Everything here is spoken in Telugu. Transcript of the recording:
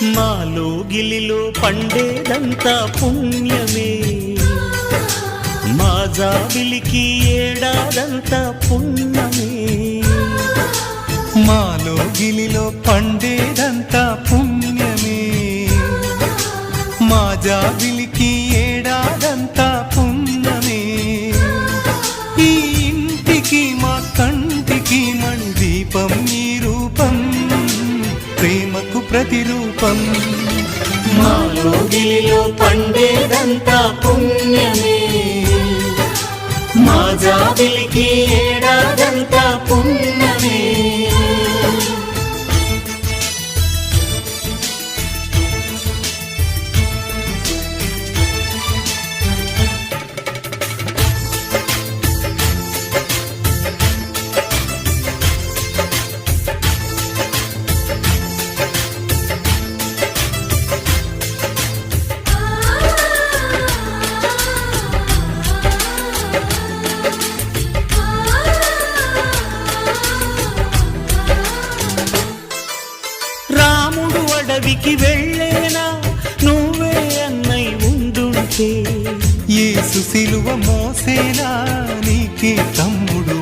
మాలో గిలిలో పండేదంతా పుణ్యమే, మా జాబిలికి ఏడాదంతా పుణ్యమే. మాలో గిలిలో పండేదంతా పుణ్యమే, మా జాబిలికి ఏడాదంతా పుణ్యమే. ఈ ఇంటికి మా కంటికి మణి దీపం ఈ రూపం, ప్రేమకు ప్రతిరూపం. మాలో గిలిలో పండేదంతా పుణ్యమే, మా జాబిలికి ఏడాదంతా పుణ్యమే. రాముడు అడవికి వెళ్ళేనా నువ్వే అన్నై ఉండుంటే, యేసు సిలువ మోసేనా నీకే తమ్ముడు